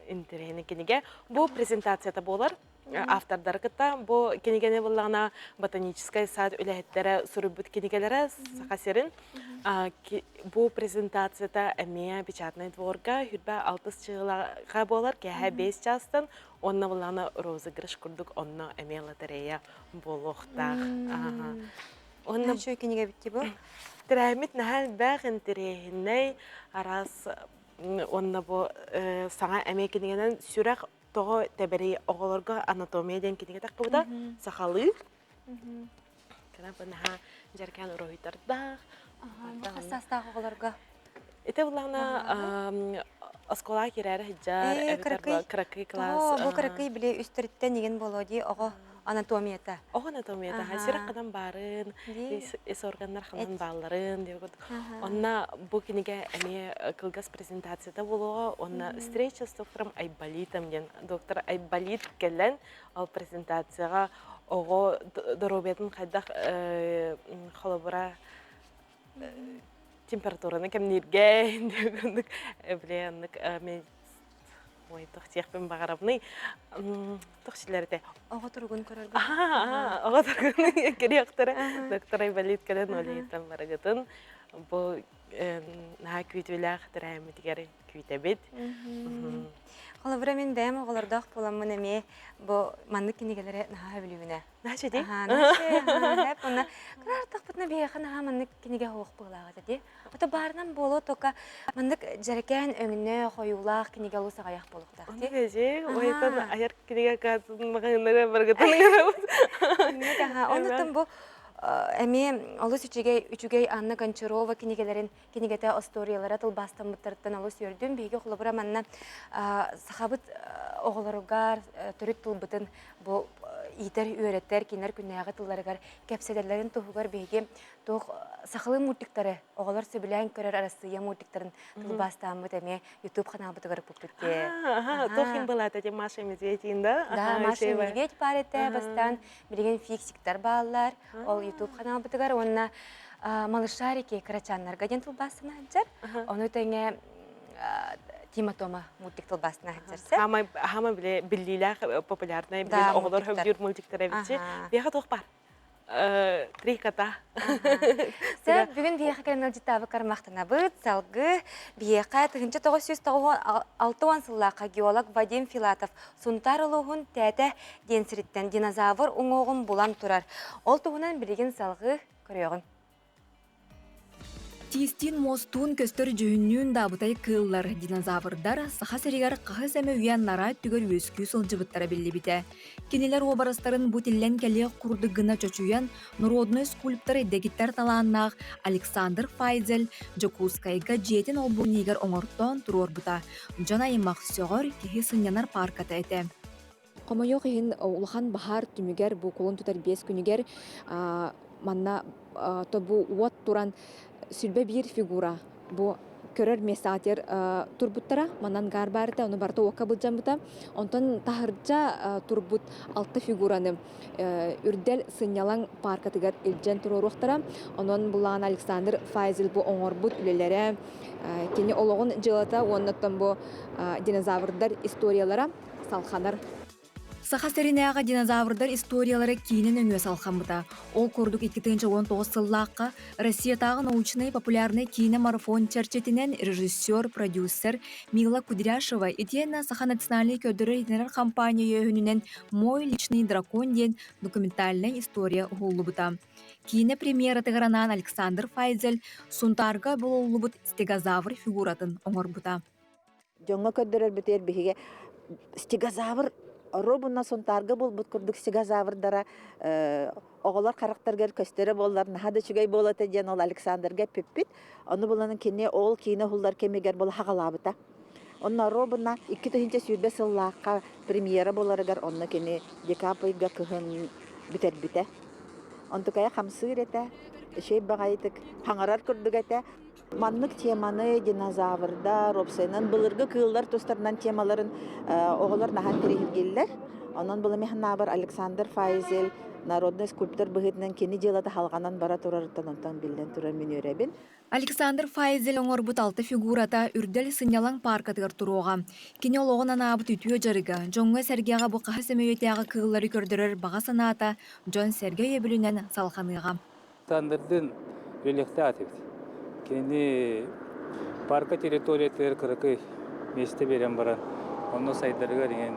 интерене кенеге бу презентацияда болар автордар кытта бу кенегене буллагына ботанический сад үләһеттәре сурубут кенегеләре сахасерин бу презентацияда эмия печатный дворга хүрбә 6 жылга болар кәһә 5 частан онна буллагына розыгрыш курдук онна эмия лотерея болохтах онна Шөй кенеге битти бу. Тирәмит нәһәл бәг интереһеннәй арас онна бу саңа әмәкенегенән сүрәк того тәбәри оголорга анатомиядән кенеге такыбыда сахалы. Кана бу нәһә җәркән ройтарда. Хассаста оголорга. Ите булана оскола кирәр хиҗар, кракый класс. Бу кракый биле үстериттә неген болоди ого анатомията. Анатомията хәзер кадам барын, эс органнар ханан балларын дип. Онна бу кинеге әме кылгас презентацияда булуга, онна встреча с доктором Айболитом ден. Доктор Айболит келен ал презентацияга ого доробетін кайдак холобра температураны кемнирге дип. Эблеяннык мен ой, тохтехпен багарабны тохсилерде. Ого тургун көрөргө. Ого тургун керектер. Доктор Айболит келен олейтан барагытын. Бу на күйтүләх тирәме дигәр күйтәбит. Холобра мен бәм оголордох буламын эме бу маннык кинегелере наһа билүнә. Нәче ди? Хәп уна кырартак бутна бияхан наһа маннык кинеге хук булагы ди. Ата барынан боло тока маннык жаркән өңне коюлах кинеге луса аяк булыкта. Неге ойтан аяр кинеге катын магыннары баргытын. Онтон бу эми олус үчүгей Анна Гончарова кинегелерин кинегете историялары тылбастан буттардан олус өрдүм беге холобра манна сахабыт оголоругар төрүт тылбытын бу итер үйреттер кинер күннәгы тылларыгар кепселерлерин тухугар беге тох сахалы мультиктары оголор сөбүлән көрөр арасы я мультиктарын тылбастан бут эми YouTube каналыбыты көрүп буттуте. Тохин балата де Маша Медвединда. Да, Маша Медведь парете бастан билген фиксиктер баллар ол YouTube каналыбытыгар онна малышарики карачаннарга ден тылбасына жар. Оны теңе Тима Тома мультик тылбасына жарсы. Хама биле биллилах популярный биле оголор хөбдүр мультиктер эбичи. Бега тох бар. 3 кота. Сәп бүгін бияқы кәрінел житабы қармақтына бұд, салғы бияқа 1996 сыллаққа геолог Вадим Филатов сұнтар ұлығын тәті денсіріттен динозавр ұңоғын бұлан тұрар. Ол тұғынан білеген салғы көріғын. Тиистин мостуун көстөр жүһүннүүн дабытай кыыллар динозаврдар саха серигер кахыс эме уян нара түгөр үөскүү сылжыбыттара биллибите. Кинилер обарыстарын бутиллен келе курдугына чочуян народной скульптор дегиттер талааннаах Александр Файзел Жокускайга жетин олбунигер оңортон турорбута. Жана имах сөгөр кихи сынянар парката эте. Комойок хин улахан бахар түмүгер бу колон тутар 5 күнүгер манна тобу уот туран сүлбе бир фигура бу көрөр месатер турбуттара манан гарбарда ону барта ока булжамбыта онтон тахыржа турбут 6 фигураны үрдел сынялаң паркатыгар илжен туруруктара онон булан Александр Файзел бу оңорбут үлелере кени ологун жылата оннотон бу динозаврдар историялара салханар. Саха серинеага динозаврдар историялары кийинен өңө салхамбыта. Ол курдук 2019 сыллаакка Россиятагы научный популярный киномарафон чарчетинен режиссер, продюсер Мила Кудряшева итиена Саха национальный көдөрө итинер компания өһүнүнен «Мой личный дракон» ден документальная история уллубута. Кине премьера тыгаранан Александр Файзел сунтарга бололлубут стегозавр фигуратын оңорбута. Жоңго көдөрөр бүтер биһиге стегозавр робунна сонтарга болбут курдук стегозаврдара оголор карактаргер көстөрө боллар нахада чугай болот эден ол Александрга пеппит ону буланын кине ол кине хулдар кемегер бол хагалабыта онна робунна 2-нче сүйбе сыллаакка премьера боларыгар онна кине декапыйга кыһын битербите онтукая хамсыр эте шей багайтык хаңарар курдук эте маннык теманы динозаврда робсайнан былыргы кыыллар тустарынан темаларын оголор нахан перехилгеллер. Онон бұл мехнабар Александр Файзел народный скульптор быһытынан кени жылата халганан бара турарыттан онтан билден турар мен өребин. Александр Файзел оңорбут 6 фигурата үрдел сынялаң паркатыгар туруга. Кини ологон анаабыт үтүө жарыга. Жоңго Сергейга бу кахыс эмөйөтеага кыыллары көрдөрөр бага санаата Жон Сергей өбүлүнөн салханыга. Александрдын реликте атып. Кени парка территория кырыкы месте берем бара. Онно сайдарга деген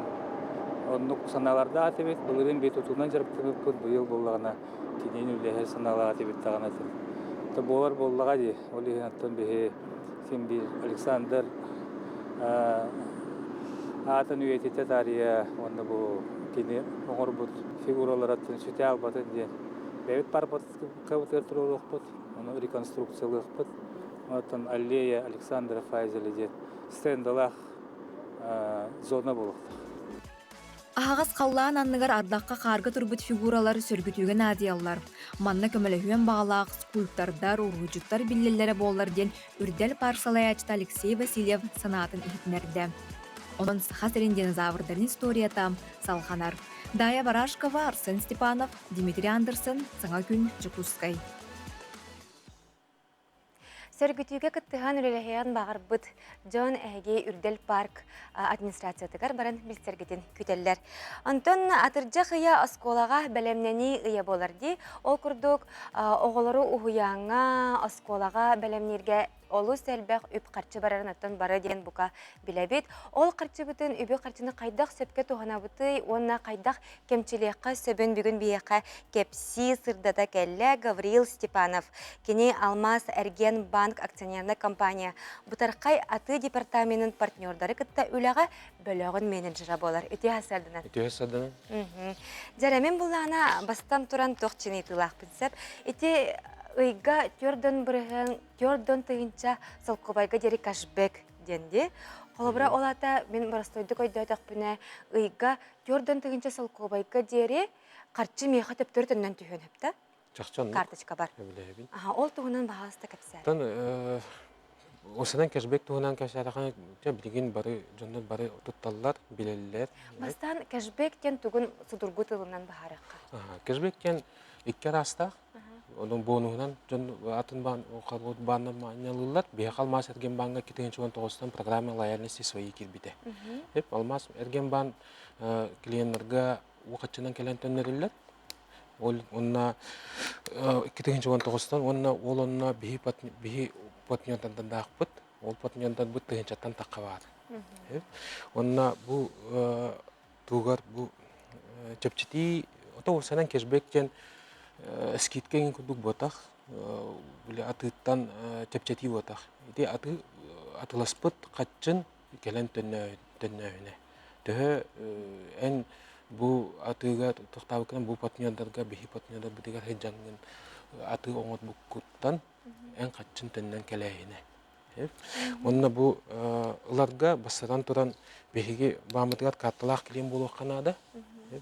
онно саналарда атып, булырын бет утунан жарыптып быйыл боллагана кенени үлехе саналар атып тагана. Та болар боллага ди. Олеген аттан бе сен бир Александр атын үйетете тария онно бу кени оңорбут фигуралар атын сүтө албатын ди. Бевит парпат кавтер турулукпут. Оны реконструкциялықпыт. Отын аллея Александра Файзеля дед стендалах зона болуқты. Ағас қаллаан анныгар ардаққа қарғы турбут фигуралар сөргүтүүген адияллар. Манна көмөлөһүөн бағалақ, скульптордар, уруучуттар биллеллері боллар ден үрдел парсалаячта Алексей Васильев санатын ихтнерде. Онын саха серин динозаврдарын историятам салханар. Дая Барашкова, Арсен Степанов, Дмитрий Андерсон, Саңа күн, Жокускай. Сөргүтүүгө кыттыган үлелеһен багарбыт Жон Эге үрдел парк администрациятыгар баран билсергетин күтеллер. Антон атыржа хыя осколага белемнени ыя боларди. Ол курдук оголору уһуяңа осколага белемнерге олу сәлбәк үп қарчы барарын аттан бары деген бука билебит. Ол қарчы бүтін үбі қарчыны қайдақ сөпке туғана бұты, онна қайдақ кемчілеққа сөбін бүгін бейеқа кепси сырдата кәлі Гавриил Степанов. Кені Алмаз Эрген банк акционерна компания. Бұтарқай аты департаментінің партнердары кітті үліға бөліғын менеджера болар. Үте асардынан. Үте асардынан. Жарамен бұлана бастан туран тоқчыны итылақ бітсеп. Ити Ыйга тёрдон бұрығын, тёрдон тыгынча сылқыбайға дері кашбек денді. Қолыбыра олата мен барастойды көйді өтіқпіне ыйга тёрдон тыгынча сылқыбайға дері қарчы мейқа төптөртіннен түйін өпті. Карточка бар. Ол тұғынан бағалысты кәпсәр. Осынан кәшбек туғынан кәшәріған білген бары, жондан бары тұтталылар, білелілер. Бастан кәшбектен тұғын сұдырғы тылынан бағарыққа. Кәшбектен иккер астақ. Onun bonuğundan atın bandan manyalılar. Bir Almaz Ergen Ban'a 2019'dan programı loyalnosti свои kirbide. Hep Almaz Ergen Ban klientlerge vakitçinden gelen töneriler. Onna 2019'dan onna bihi patnyandan dağıpıt. Ol patnyandan bu tığınçatan takkavar. Onna bu tuğar bu çepçiti oto senin keşbekten skitken kuduk botak биле атыттан тепчети отах. Ити атыласпыт катчын келен төннөһүнө. Төһө эн бу атыга токтабыкын бу патньондарга бихи патньондар битигер хеджангын аты оңот буккуттан эн катчын төннөн келеһине. Онна бу ыларга басаран туран бихиги бамытыгар катталах килен болук канада.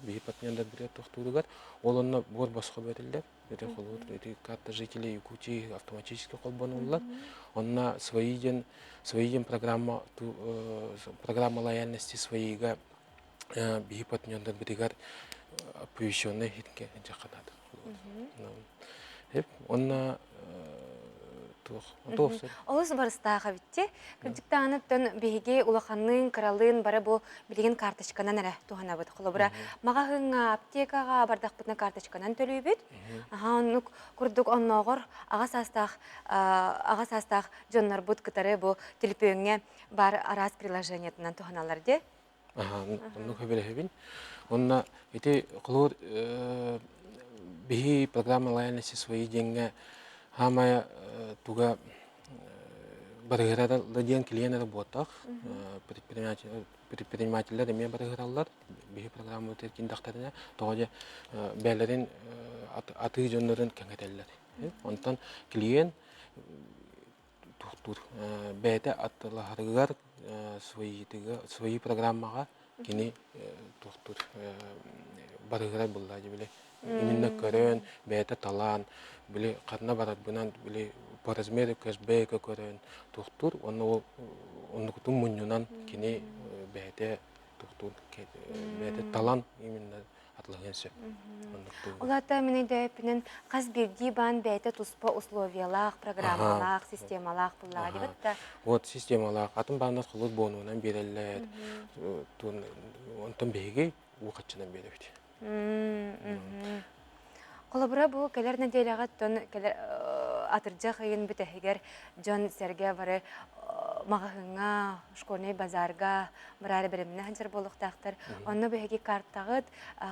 Бихи патньондар бирге токтууругар ол онна бор боско берилдер. Это холод, эти карта жителей Якутии автоматически колбанулар. Онна свои программа лояльности своига бихи патньондар биргар оповещенный хитке жаканат. Онна Олус барыстаға битте, кірдіктағаны төн бейге улаханның, кралын бары бұл білген карточканан әрі туғана бұд. Құлы бұра мағағыңа аптекаға бардақ бұтына карточканан төлі бүд. Онық күрдік оннағыр аға састақ жонлар бұд күтары бұл телепөңе бар арас приложениятынан туғаналар де. Онық өбелі Онна еті құлыр бейі программа лояльности свои деньги хамая туга барыгырада ладен клиент работах предпринимательлер эме барыгыралар бихи программа өтеркин дактарына тоҕо бәлерин аты жоннорун кеңетеллер. Онтан клиент тур бәте аттыларыгар свои программага кини тур барыгыра булла дебиле. Именно көрөн бәте талан били катна барат бунан били по размеру кэшбэка көрөн тур онну тум муннунан кини бәте тур бәте талан именно атлагенсе. Олата менен дөпүнүн каз бирди бан бәте туспа условиялах, программалах, системалах булла дебетта. Вот системалах атын банат кылып бонунан берелер. Онтон беги укатчынан беребит. Қолабыра бұл кәлер неделяға тон атыржа қайын бүтәхігер Джон Серге бары мағағыңа, школьный базарға, бірәрі біріміне ханчар болуқтақтыр. Оны бәхеге карттағыд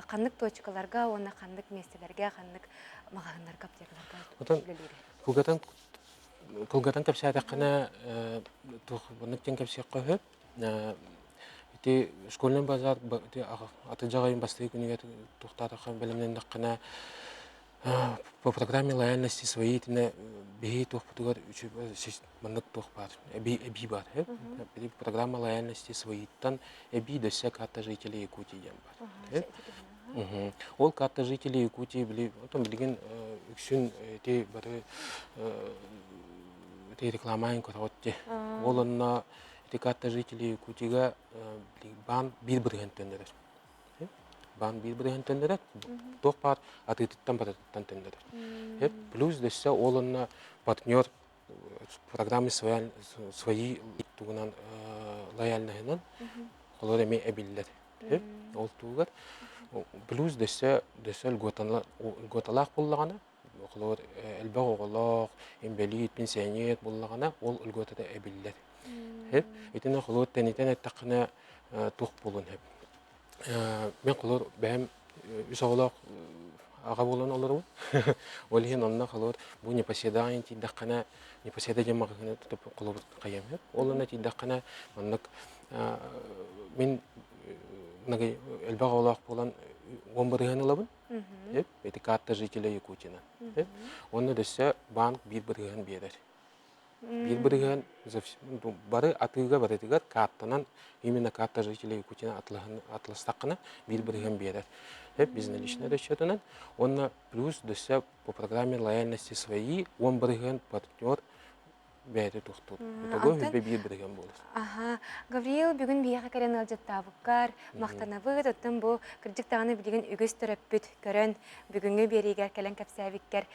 қандық точкаларға, оны қандық местелерге, қандық мағағынларға, аптекаларға үлелері. Кулгатан кәпсәтіққына бұнықтен кәпсәк қойып, школьный базар атыржа қайын бастығы күніге тұқтатыққан білімнен даққына по программе лояльности свои тина бей тух путугар мандак тух бар эби бар программа лояльности свои тан эби десе карта жителей Якутии бар ол карта жителей Якутии били отон билген үксүн те бары те рекламаин коротте ол онна те карта жителей Якутига бан бир-бирген төндөрөр бан бир-бирген төндөрөр тох бар атыттан бараттан төндөрөр плюс десе ол онна партнер программы свои тугунан лояльныгынан олар эме эбиллер ол тугар плюс десе готалак буллагана олар элбэг оголок эмбелит пенсионер буллагана ол үлгөтөдө эбиллер итине олар тенитен аттакына тух болун мен олар бэм үс оголок ага болон олар ол хин онна олар бу непоседание тидакана непоседа жамагына туп олар кайым олна тидакана маннык мен нагы элбэг оголок болон гомбырыгын алабын эти карта жителей Якутина онна десе банк бир-бирген берер бир-бирген бары атыга барытыгар картанан именно карта жителей Якутина атластакына бир-бирген берер безналичный расчетынан онна плюс десе по программе лояльности свои гомбырыгын партнер бәйті тұқтыр. Өтігі хүлбе бир-бирген болыр. Гавриил бүгін бияға кәрен алжаттабыққар, мақтанабыд, оттын бұл кірдіктағаны білген үгіз түріппіт көрін бүгінгі берігер кәлін кәпсәбіккер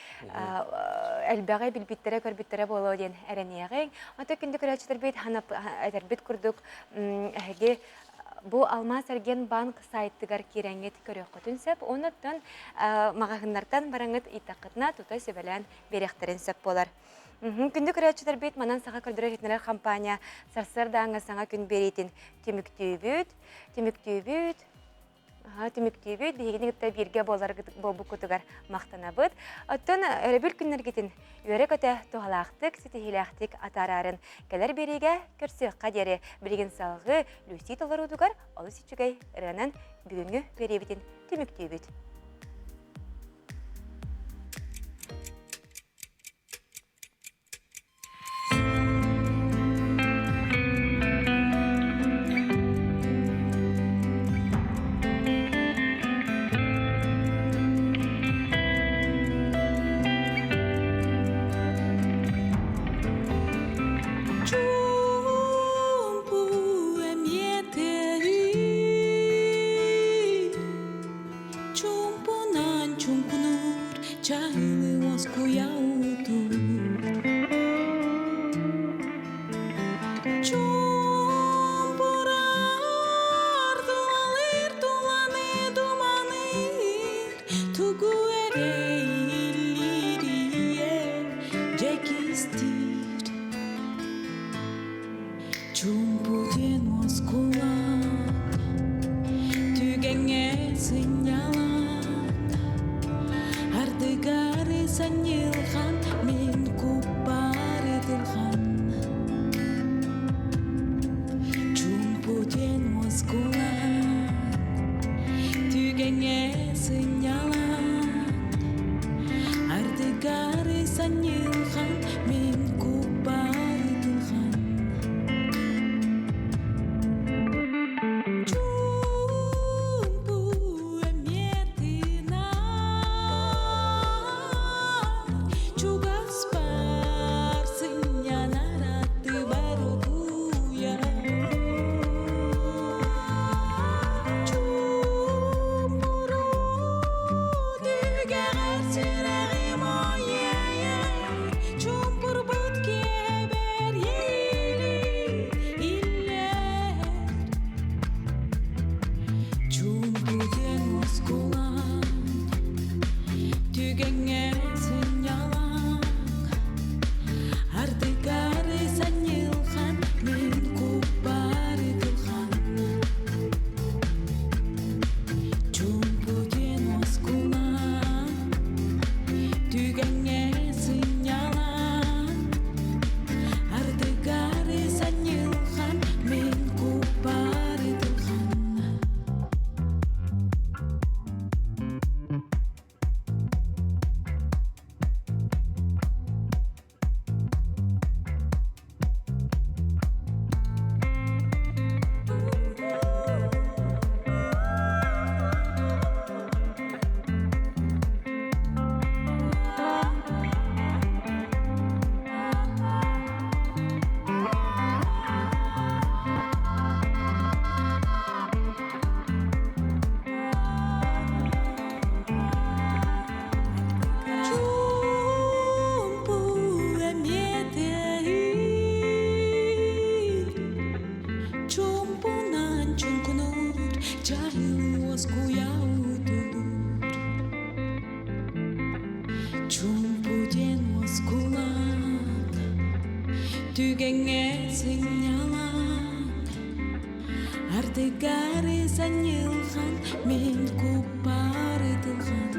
әлбәғай білбіттері көрбіттері болу ден әрінеғең. Оты күнді көрәчітір бейт, әдірбіт күрдік әге бұл Алмаз Әрген банк сайттығар кереңет көрек көтін сөп, оныттан мағағынлардан бараңыт итақытына тұта сөбәлән беректерін сөп болар. Күнді көрәтшідер бейт, манан саға көрдірі етнелер компания сарсырдаңы саңа күн берейтін түміктүйбіт, Түміктүйбіт, бігігін ғытта бірге болбу күтігар мақтанабыт. Оттан өребіл күннергетін өрі көті туғалақтық, сетихилақтық атарарын кәлер береге көрсі қадері білген салғы люсит олар ұдығар, олы сетчігай ұранан бүгінгі өребітін түміктүйбіт. Tügenge signalan Artık garı sanılgan Min kupar edilgan